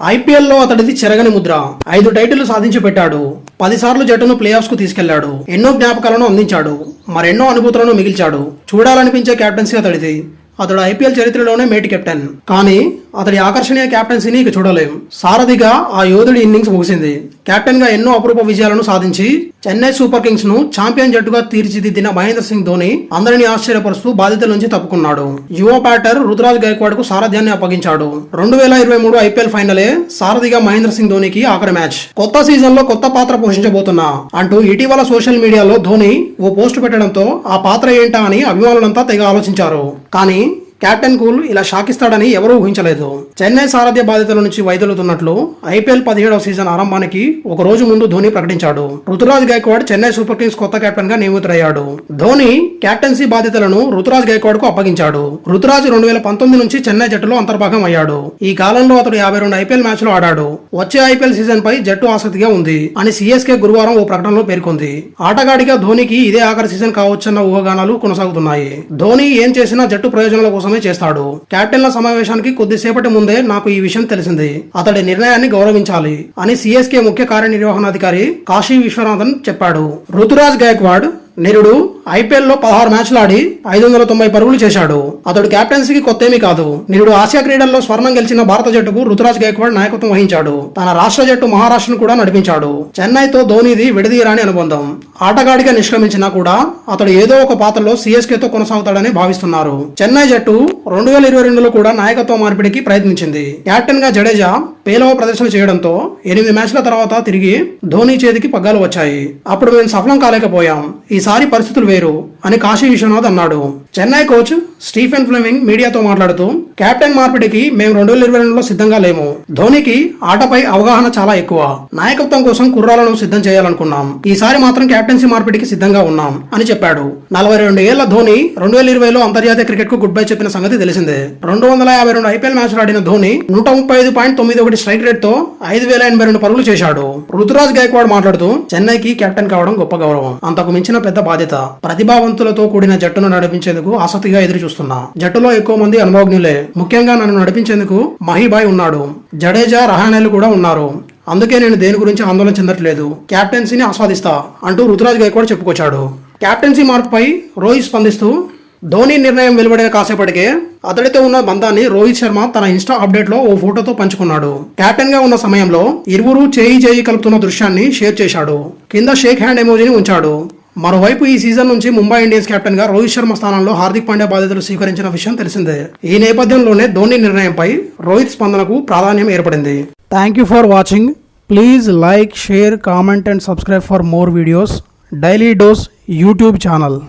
ఐపీఎల్లో అతడిది చెరగని ముద్ర. 5 టైటిళ్లు సాధించి పెట్టాడు. 10 సార్లు జట్టును ప్లే ఆఫ్స్ కు తీసుకెళ్లాడు. ఎన్నో జ్ఞాపకాలను అందించాడు. మరెన్నో అనుభూతులను మిగిల్చాడు. చూడాలనిపించే కెప్టెన్సీ అతడిది. అతడు ఐపీఎల్ చరిత్రలోనే మేటి కెప్టెన్. కానీ అతడి ఆకర్షణీయ కెప్టెన్సీని ఇక చూడలేం. సారథిగా ఆ యోధుడి ఇన్నింగ్స్ ముగిసింది. కెప్టెన్ గా ఎన్నో అపురూప విజయాలను సాధించి చెన్నై సూపర్ కింగ్స్ ను ఛాంపియన్ జట్టుగా తీర్చిదిద్దిన మహేంద్ర సింగ్ ధోని అందరినీ ఆశ్చర్యపరుస్తూ బాధ్యతల నుంచి తప్పుకున్నాడు. యువ బ్యాటర్ రుతురాజ్ గైక్వాడ్ కు సారథ్యాన్ని అప్పగించాడు. 2023 ఐపీఎల్ ఫైనలే సారథిగా మహేంద్ర సింగ్ ధోనికి ఆఖరి మ్యాచ్. కొత్త సీజన్ లో కొత్త పాత్ర పోషించబోతున్నా అంటూ ఇటీవల సోషల్ మీడియాలో ధోని ఓ పోస్ట్ పెట్టడంతో ఆ పాత్ర ఏంటా అని అభిమానులంతా తెగ ఆలోచించారు. కానీ కెప్టెన్ కూల్ ఇలా షాకిస్తాడని ఎవరూ ఊహించలేదు. చెన్నై సారథ్య బాధ్యతల నుంచి వైదొలుతున్నట్లు ఐపీఎల్ 17వ సీజన్ ఆరంభానికి ఒక రోజు ముందు ధోని ప్రకటించాడు. రుతురాజ్ గైక్వాడ్ చెన్నై సూపర్ కింగ్స్ కొత్త కెప్టెన్ గా నియమితుడయ్యాడు. ధోని కెప్టెన్సీ బాధ్యతలను రుతురాజ్ గైక్వాడ్ కు అప్పగించాడు. రుతురాజ్ 2019 నుంచి చెన్నై జట్టులో అంతర్భాగం అయ్యాడు. ఈ కాలంలో అతడు 52 ఐపీఎల్ మ్యాచ్లు ఆడాడు. వచ్చే ఐపీఎల్ సీజన్ పై జట్టు ఆసక్తిగా ఉంది అని సిఎస్కే గురువారం ఓ ప్రకటనలో పేర్కొంది. ఆటగాడిగా ధోనికి ఇదే ఆఖరి సీజన్ కావచ్చన్న ఊహాగానాలు కొనసాగుతున్నాయి. ధోని ఏం చేసినా జట్టు ప్రయోజనాల కోసం చేస్తాడు. కెప్టెన్ల సమావేశానికి కొద్దిసేపటి ముందే నాకు ఈ విషయం తెలిసింది. అతడి నిర్ణయాన్ని గౌరవించాలి అని సిఎస్కే ముఖ్య కార్యనిర్వహణాధికారి కాశీ విశ్వనాథన్ చెప్పాడు. రుతురాజ్ గైక్వాడ్ నిరుడు ఐపీఎల్ లో 16 మ్యాచ్లు ఆడి 590 పరుగులు చేశాడు. అతడు కెప్టెన్సీకి కొత్తేమీ కాదు. నిరుడు ఆసియా క్రీడల్లో స్వర్ణం గెలిచిన భారత జట్టుకు రుతురాజ్ గైక్వాడ్ నాయకత్వం వహించాడు. తన రాష్ట్ర జట్టు మహారాష్ట్రను కూడా నడిపించాడు. చెన్నైతో ధోనిది విడదీయరాని అనుబంధం. ఆటగాడిగా నిష్క్రమించినా కూడా అతడు ఏదో ఒక పాత్రలో సిఎస్కేతో కొనసాగుతాడని భావిస్తున్నారు. చెన్నై జట్టు 2022లో కూడా నాయకత్వ మార్పిడికి ప్రయత్నించింది. కెప్టెన్ గా జడేజా పేలవ ప్రదర్శన చేయడంతో 8 మ్యాచ్ల తర్వాత తిరిగి ధోని చేతికి పగ్గాలు వచ్చాయి. అప్పుడు మేము సఫలం కాలేకపోయాం. ఈసారి పరిస్థితులు వేరు అని కాశీ విశ్వనాథ్ అన్నాడు. చెన్నై కోచ్ స్టీఫెన్ ఫ్లెమింగ్ మీడియాతో మాట్లాడుతూ కెప్టెన్ మార్పిడికి మేము 2022లో సిద్ధంగా లేము. ధోనికి ఆటపై అవగాహన చాలా ఎక్కువ. నాయకత్వం కోసం కుర్రాలను సిద్ధం చేయాలనుకున్నాం. ఈసారి మాత్రం కెప్టెన్సీ మార్పిడికి సిద్ధంగా ఉన్నాం అని చెప్పాడు. 42 ఏళ్ల ధోని 2020లో అంతర్జాతీయ క్రికెట్ కు గుడ్ బై చెప్పిన సంగతి తెలిసిందే. 252 ఐపీఎల్ మ్యాచ్లు ఆడిన ధోని 135.91 స్ట్రైక్ రేట్ తో 5082 పరుగులు చేశాడు. రుతురాజ్ గైక్వాడ్ మాట్లాడుతూ చెన్నైకి కెప్టెన్ కావడం గొప్ప గౌరవం. అంతకు మించిన పెద్ద బాధ్యత. ప్రతిభావంతులతో కూడిన జట్టును నడిపించేందుకు ఆసక్తిగా ఎదురు చూస్తున్నా. జట్టులో ఎక్కువ మంది అనుభవజ్ఞులే. ముఖ్యంగా నన్ను నడిపించేందుకు మహీబాయ్ ఉన్నాడు. జడేజా, రహానెలు కూడా ఉన్నారు. అందుకే నేను దేని గురించి ఆందోళన చెందట్లేదు. కెప్టెన్సీని ఆస్వాదిస్తా అంటూ రుతురాజ్ గైక్వాడ్ చెప్పుకొచ్చాడు. కెప్టెన్సీ మార్పుపై రోహిత్ స్పందిస్తూ ధోని నిర్ణయం వెలువడిన కాసేపటికే అతడితో ఉన్న బంధాన్ని రోహిత్ శర్మ తన ఇన్స్టా అప్డేట్ లో ఓ ఫోటోతో పంచుకున్నాడు. కెప్టెన్ గా ఉన్న సమయంలో ఇరువురు చేయి కలుపుతున్న దృశ్యాన్ని షేర్ చేశాడు. కింద షేక్ హ్యాండ్ ఎమోజీని ఉంచాడు. మరోవైపు ఈ సీజన్ నుంచి ముంబై ఇండియన్స్ కెప్టెన్ గా రోహిత్ శర్మ స్థానంలో హార్దిక్ పాండ్యా బాధ్యతలు స్వీకరించిన విషయం తెలిసిందే. ఈ నేపథ్యంలోనే ధోని నిర్ణయంపై రోహిత్ స్పందనకు ప్రాధాన్యం ఏర్పడింది. Thank you for watching. Please like, share, comment and subscribe for more videos. Daily dose YouTube channel.